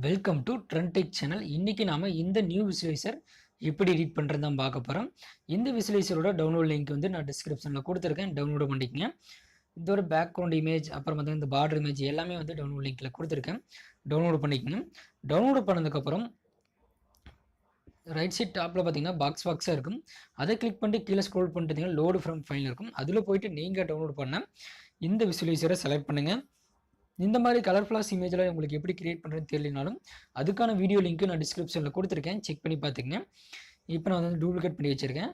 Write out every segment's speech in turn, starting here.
Welcome to TrenTech channel. இன்னைக்கு நாம இந்த நியூ விசுவலைசர் எப்படி எடிட் பண்ணுறது தான் பார்க்க போகிறோம். இந்த விசுவலைசரோட டவுன்லோட் லிங்க் வந்து நான் டிஸ்கிரிப்ஷனில் கொடுத்துருக்கேன், டவுன்லோட் பண்ணிக்கங்க. இதோட பேக்ரவுண்ட் இமேஜ் அப்புறம் வந்து இந்த பார்டர் இமேஜ் எல்லாமே வந்து டவுன்லோட் லிங்க்கில் கொடுத்துருக்கேன், டவுன்லோட் பண்ணிக்கங்க. டவுன்லோட் பண்ணதுக்கப்புறம் ரைட் சைட் டாப்பில் பார்த்தீங்கன்னா பாக்ஸாக இருக்கும். அதை கிளிக் பண்ணிட்டு கீழே ஸ்க்ரோல் பண்ணிட்டு லோடு ஃப்ரம் ஃபைல் இருக்கும். அதில் போயிட்டு நீங்கள் டவுன்லோட் பண்ண இந்த விசுவலைசரை செலக்ட் பண்ணுங்கள். இந்த மாதிரி கலர்ஃபுல்லாக இமேஜில் உங்களுக்கு எப்படி கிரியேட் பண்ணுறதுன்னு தெரியலனாலும் அதுக்கான வீடியோ லிங்க்கு நான் டிஸ்கிரிப்ஷனில் கொடுத்துருக்கேன், செக் பண்ணி பார்த்துக்கங்க. இப்போ நான் வந்து டூப்ளிகேட் பண்ணி வச்சுருக்கேன்.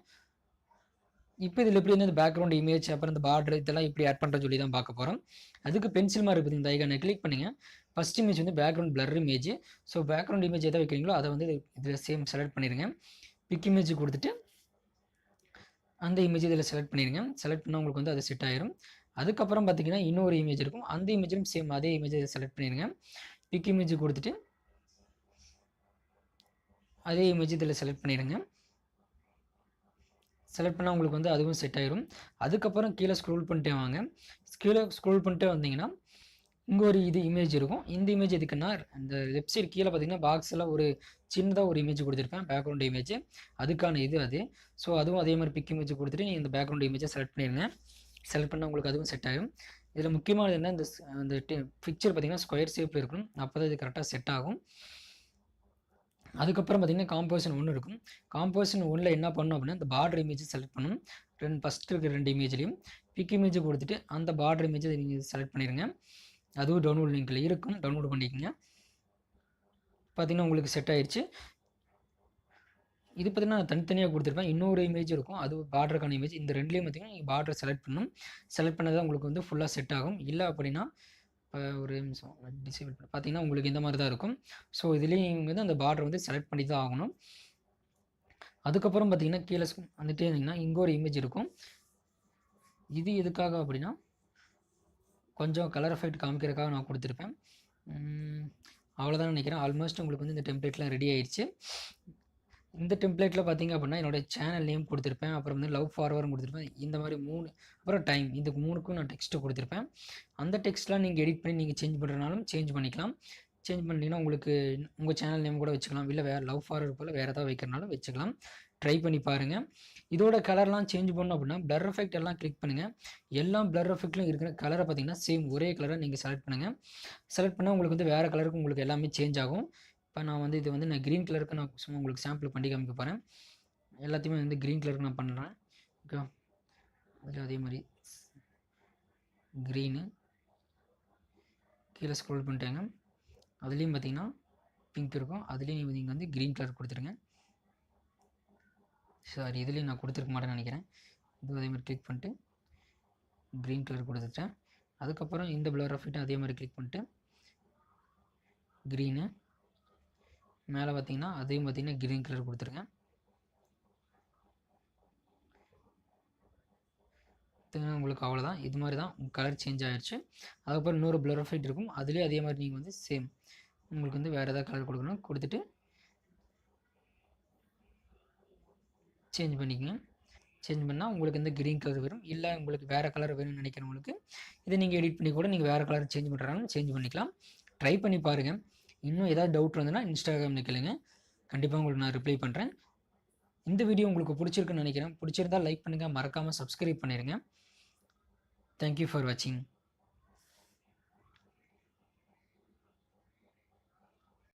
இப்போ இதில் எப்படி வந்து பேக்ரவுண்ட் இமேஜ் அப்புறம் இந்த பார்டர் இதெல்லாம் எப்படி ஆட் பண்ணுறேன்னு சொல்லி தான் பார்க்க போகிறோம். அதுக்கு பென்சில் மாதிரி இருக்குது, இந்த ஐகானை கிளிக் பண்ணுங்கள். ஃபஸ்ட் இமேஜ் வந்து background blur image. So background image எதை வைக்கிறீங்களோ அதை வந்து இதில் சேம் செலக்ட் பண்ணிடுங்க. பிக் இமேஜ் கொடுத்துட்டு அந்த இமேஜ் இதில் செலக்ட் பண்ணிடுங்க. செலக்ட் பண்ணால் உங்களுக்கு வந்து அது செட் ஆயிரும். அதுக்கப்புறம் பார்த்தீங்கன்னா இன்னொரு இமேஜ் இருக்கும், அந்த இமேஜிலும் சேம் அதே இமேஜை செலக்ட் பண்ணிடுங்க. பிக் இமேஜ் கொடுத்துட்டு அதே இமேஜ் இதில் செலக்ட் பண்ணிடுங்க. செலக்ட் பண்ணால் உங்களுக்கு வந்து அதுவும் செட் ஆயிரும். அதுக்கப்புறம் கீழே ஸ்க்ரோல் பண்ணிட்டே வாங்க. கீழே ஸ்க்ரோல் பண்ணிட்டே வந்தீங்கன்னா இங்கே ஒரு இமேஜ் இருக்கும். இந்த இமேஜ் எதுக்குன்னா இந்த லெஃப்ட் சைடு கீழே பார்த்தீங்கன்னா பாக்ஸில் ஒரு சின்னதாக ஒரு இமேஜ் கொடுத்துருப்பேன், பேக்ரவுண்ட் இமேஜ். அதுக்கான அது. ஸோ அதுவும் அதே மாதிரி பிக் இமேஜ் கொடுத்துட்டு நீங்கள் இந்த பேக்ரவுண்ட் இமேஜை செலக்ட் பண்ணிடுங்க. செலக்ட் பண்ணால் உங்களுக்கு அதுவும் செட் ஆகும். இதில் முக்கியமானது என்ன, இந்த பிக்சர் பார்த்தீங்கன்னா ஸ்கொயர் ஷேப்பில் இருக்கணும், அப்போ தான் இது கரெக்டாக செட் ஆகும். அதுக்கப்புறம் பார்த்தீங்கன்னா காம்போசிஷன் 1 இருக்கும். காம்போசிஷன் 1ல் என்ன பண்ணணும் அப்படின்னா இந்த பார்டர் இமேஜ் செலக்ட் பண்ணணும். ஃபஸ்ட்டு இருக்கிற 2 இமேஜ்லையும் பிக் இமேஜ் கொடுத்துட்டு அந்த பார்டர் இமேஜை நீங்கள் செலக்ட் பண்ணிடுங்க. அதுவும் டவுன்லோட் லிங்கில் இருக்கும், டவுன்லோட் பண்ணிக்கோங்க. பார்த்தீங்கன்னா உங்களுக்கு செட் ஆயிடுச்சு. இது பார்த்தீங்கன்னா நான் தனித்தனியாக கொடுத்துருப்பேன். இன்னொரு இமேஜ் இருக்கும், அது பார்டருக்கான இமேஜ். இந்த ரெண்டுலேயும் பார்த்தீங்கன்னா நீங்கள் பார்டர் செலக்ட் பண்ணணும். செலக்ட் பண்ணதான் உங்களுக்கு வந்து ஃபுல்லாக செட் ஆகும். இல்லை அப்படின்னா இப்போ ஒரு நிமிஷம் டிசேபிள் பண்ண பார்த்தீங்கன்னா உங்களுக்கு இந்த மாதிரி தான் இருக்கும். ஸோ இதுலேயும் வந்து அந்த பார்டர் வந்து செலக்ட் பண்ணி தான் ஆகணும். அதுக்கப்புறம் பார்த்தீங்கன்னா கீழே வந்துட்டே இருந்தீங்கன்னா இங்கே ஒரு இமேஜ் இருக்கும். இது எதுக்காக அப்படின்னா கொஞ்சம் கலர் எஃபெக்ட் காமிக்கிறதுக்காக நான் கொடுத்துருப்பேன். அவ்வளோதான் நினைக்கிறேன். ஆல்மோஸ்ட் உங்களுக்கு வந்து இந்த டெம்ப்ளேட்லாம் ரெடி ஆயிடுச்சு. இந்த டெம்ப்ளேட்டில் பார்த்தீங்க அப்படின்னா என்னோடய சேனல் நேம் கொடுத்துருப்பேன், அப்புறம் வந்து லவ் ஃபார்வர்டும் கொடுத்துருப்பேன். இந்த மாதிரி 3 அப்புறம் டைம், இந்த 3க்கும் நான் டெக்ஸ்ட்டு கொடுத்துருப்பேன். அந்த டெக்ஸ்ட்லாம் நீங்கள் எடிட் பண்ணி நீங்கள் சேஞ்ச் பண்ணுறதுனாலும் சேஞ்ச் பண்ணிக்கலாம். சேஞ்ச் பண்ணிட்டீங்கன்னா உங்களுக்கு உங்கள் சேனல் நேம் கூட வச்சுக்கலாம், இல்லை வேறு லவ் ஃபார்வர்ட் போல் வேறு ஏதாவது வைக்கிறனாலும் வச்சுக்கலாம். ட்ரை பண்ணி பாருங்கள். இதோட கலர்லாம் சேஞ்ச் பண்ணணும் அப்படின்னா பிளர் எஃபெக்ட் எல்லாம் கிளிக் பண்ணுங்கள். எல்லா பிளர் எஃபெக்ட்லையும் இருக்கிற கலரை பார்த்தீங்கன்னா சேம் ஒரே கலரை நீங்கள் செலக்ட் பண்ணுங்கள். செலக்ட் பண்ணால் உங்களுக்கு வந்து வேறு கலருக்கு உங்களுக்கு எல்லாமே சேஞ்ச் ஆகும். இப்போ நான் வந்து இது வந்து நான் க்ரீன் கலருக்கு நான் சும்மா உங்களுக்கு சாம்பிள் பண்ணி காமிக்க போகிறேன். எல்லாத்தையுமே வந்து க்ரீன் கலருக்கு நான் பண்ணுறேன். ஓகே, அதில் அதே மாதிரி க்ரீனு கீழே ஸ்க்ரோல் பண்ணிட்டாங்க. அதுலேயும் பார்த்தீங்கன்னா பிங்க் இருக்கும், அதுலேயும் நீங்கள் வந்து க்ரீன் கலர் கொடுத்துருங்க. சாரி, இதுலேயும் நான் கொடுத்துருக்க மாட்டேன்னு நினைக்கிறேன். இது அதே மாதிரி கிளிக் பண்ணிட்டு க்ரீன் கலர் கொடுத்துட்டேன். அதுக்கப்புறம் இந்த பிளர் எஃபெக்ட்டும் அதே மாதிரி கிளிக் பண்ணிட்டு க்ரீனு மேலே பார்த்தீங்கன்னா அதையும் பார்த்தீங்கன்னா க்ரீன் கலர் கொடுத்துருங்க. உங்களுக்கு அவ்வளோதான். இது மாதிரி தான் கலர் சேஞ்ச் ஆகிடுச்சு. அதுக்கப்புறம் இன்னொரு பிளர் எஃபெக்ட் இருக்கும், அதுலேயே அதே மாதிரி நீங்கள் வந்து சேம் உங்களுக்கு வந்து வேறு ஏதாவது கலர் கொடுக்கணும், கொடுத்துட்டு சேஞ்ச் பண்ணிக்கங்க. சேஞ்ச் பண்ணால் உங்களுக்கு வந்து க்ரீன் கலர் வரும். இல்லை உங்களுக்கு வேறு கலர் வேணும்னு நினைக்கிறவங்களுக்கு இதை நீங்கள் எடிட் பண்ணி கூட நீங்கள் வேறு கலர் சேஞ்ச் பண்ணுறாலும் சேஞ்ச் பண்ணிக்கலாம். ட்ரை பண்ணி பாருங்கள். இன்னும் ஏதாவது டவுட் வந்துன்னா இன்ஸ்டாகிராமில் கேளுங்க, கண்டிப்பாக உங்களுக்கு நான் ரிப்ளை பண்ணுறேன். இந்த வீடியோ உங்களுக்கு பிடிச்சிருக்குன்னு நினைக்கிறேன். பிடிச்சிருந்தால் லைக் பண்ணுங்கள், மறக்காமல் சப்ஸ்கிரைப் பண்ணிடுங்க. தேங்க்யூ ஃபார் வாட்சிங்.